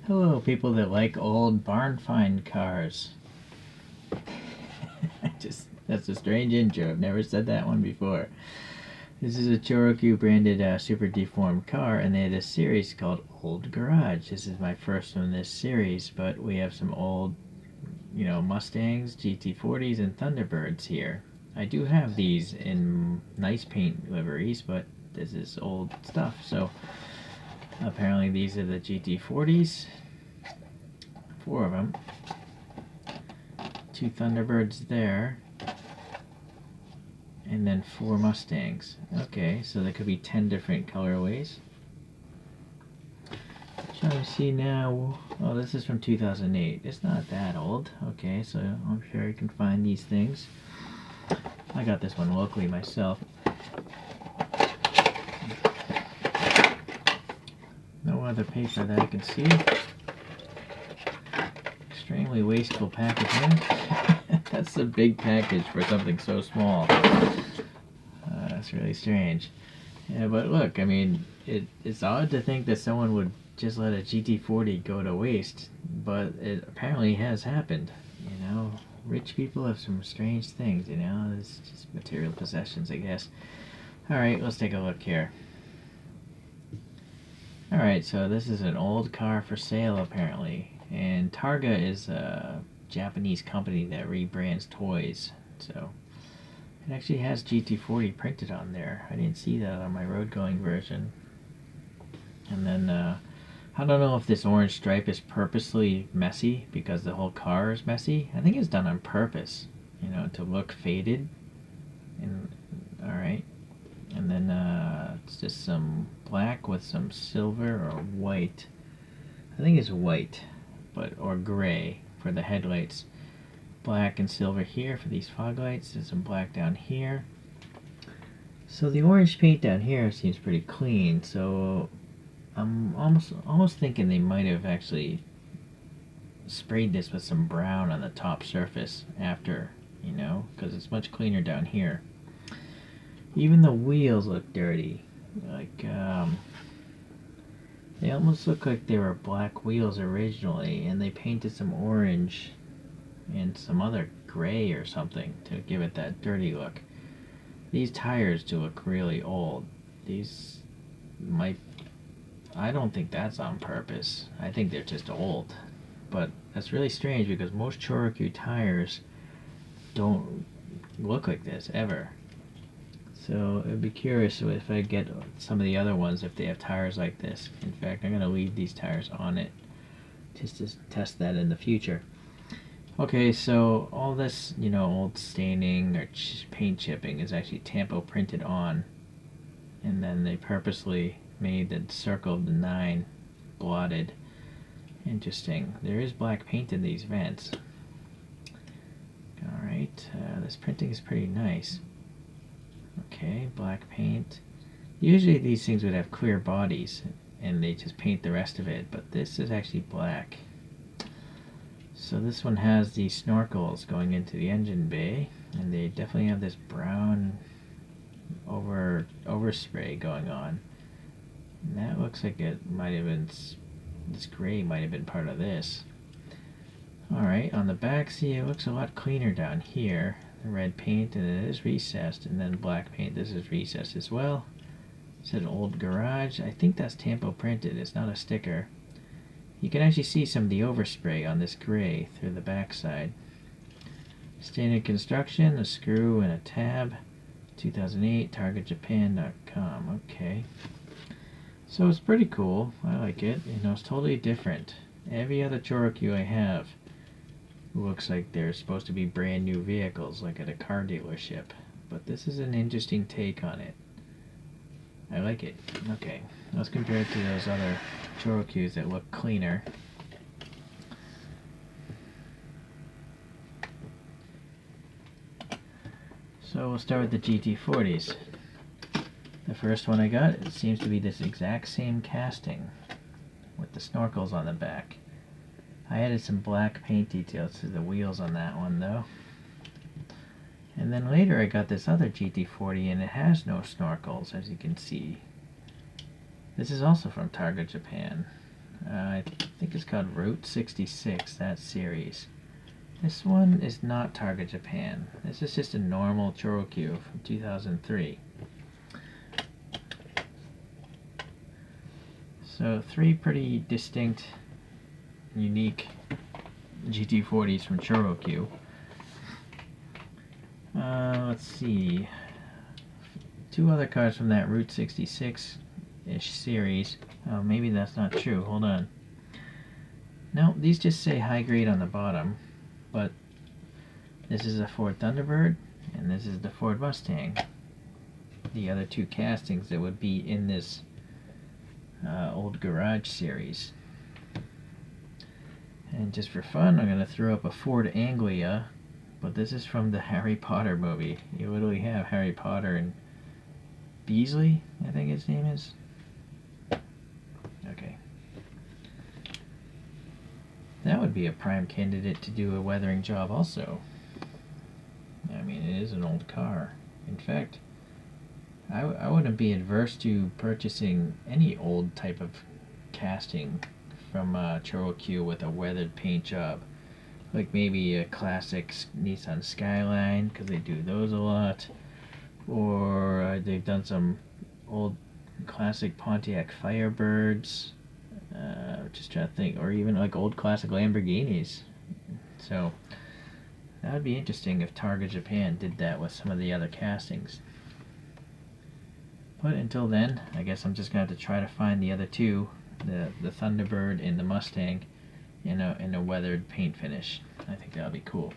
Hello, people that like old barn find cars. That's a strange intro. I've never said that one before. This is a ChoroQ branded super deformed car, and they had a series called Old Garage. This is my first one in this series, but we have some old, Mustangs, GT40s, and Thunderbirds here. I do have these in nice paint liveries, but this is old stuff. So apparently these are the GT40s. 4 of them. 2 Thunderbirds there. And then 4 Mustangs. Okay, so there could be 10 different colorways. Trying to see now. Oh, this is from 2008. It's not that old. Okay, so I'm sure you can find these things. I got this one locally myself. No other paper that I can see. Extremely wasteful packaging. That's a big package for something so small. That's really strange. Yeah, but look, I mean, it's odd to think that someone would just let a GT40 go to waste, but it apparently has happened. Rich people have some strange things, It's just material possessions, I guess. Alright, let's take a look here. Alright, so this is an old car for sale, apparently. And Targa is a Japanese company that rebrands toys. So it actually has GT40 printed on there. I didn't see that on my road going version. And then I don't know if this orange stripe is purposely messy because the whole car is messy. I think it's done on purpose, to look faded. And alright. And then it's just some black with some silver or white. I think it's white, or gray for the headlights. Black and silver here for these fog lights, and some black down here. So the orange paint down here seems pretty clean, so I'm almost thinking they might have actually sprayed this with some brown on the top surface after, because it's much cleaner down here. Even the wheels look dirty. They almost look like they were black wheels originally, and they painted some orange and some other gray or something to give it that dirty look. These tires do look really old. I don't think that's on purpose. I think they're just old. But that's really strange because most ChoroQ tires don't look like this ever. So I'd be curious if I get some of the other ones if they have tires like this. In fact, I'm going to leave these tires on it just to test that in the future. Okay, so all this, old staining or paint chipping is actually tampo printed on. And then they purposely made the circle of the 9 blotted. Interesting. There is black paint in these vents. Alright, this printing is pretty nice. Okay, black paint. Usually these things would have clear bodies and they just paint the rest of it, but this is actually black. So this one has these snorkels going into the engine bay, and they definitely have this brown overspray going on. And that looks like it might have been, this gray might have been part of this. Alright, on the back, see, it looks a lot cleaner down here. The red paint, and it is recessed, and then black paint, this is recessed as well. It said Old Garage. I think that's tampo printed, it's not a sticker. You can actually see some of the overspray on this gray through the backside. Standard construction, a screw and a tab. 2008, targetjapan.com. Okay. So it's pretty cool. I like it. It's totally different. Every other ChoroQ I have looks like they're supposed to be brand new vehicles, like at a car dealership. But this is an interesting take on it. I like it. Okay, let's compare it to those other ChoroQs that look cleaner. So we'll start with the GT40s. The first one I got, it seems to be this exact same casting with the snorkels on the back. I added some black paint details to the wheels on that one though. And then later I got this other GT40 and it has no snorkels, as you can see. This is also from Targa Japan. I think it's called Route 66, that series. This one is not Targa Japan. This is just a normal ChoroQ from 2003. So 3 pretty distinct, unique GT40s from ChoroQ. Let's see. 2 other cars from that Route 66-ish series. Oh, maybe that's not true. Hold on. No, these just say high grade on the bottom. But this is a Ford Thunderbird, and this is the Ford Mustang. The other 2 castings that would be in this Old Garage series. And just for fun, I'm going to throw up a Ford Anglia, but this is from the Harry Potter movie. You literally have Harry Potter and Beasley, I think his name is. Okay. That would be a prime candidate to do a weathering job also. I mean, it is an old car. In fact, I wouldn't be adverse to purchasing any old type of casting from ChoroQ with a weathered paint job. Like maybe a classic Nissan Skyline, because they do those a lot. Or they've done some old classic Pontiac Firebirds. Just trying to think. Or even like old classic Lamborghinis. So that would be interesting if Targa Japan did that with some of the other castings. But until then, I guess I'm just going to have to try to find the other 2, the Thunderbird and the Mustang, in a weathered paint finish. I think that'll be cool.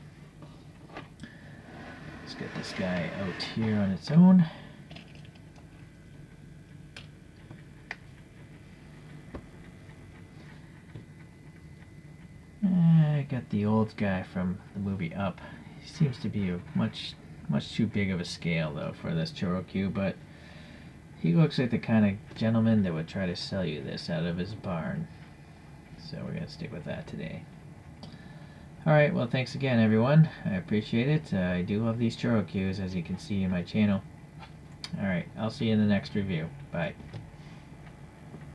Let's get this guy out here on its own. I got the old guy from the movie Up. He seems to be a much too big of a scale though for this ChoroQ, but he looks like the kind of gentleman that would try to sell you this out of his barn. So we're going to stick with that today. Alright, well thanks again everyone. I appreciate it. I do love these ChoroQs, as you can see in my channel. Alright, I'll see you in the next review. Bye.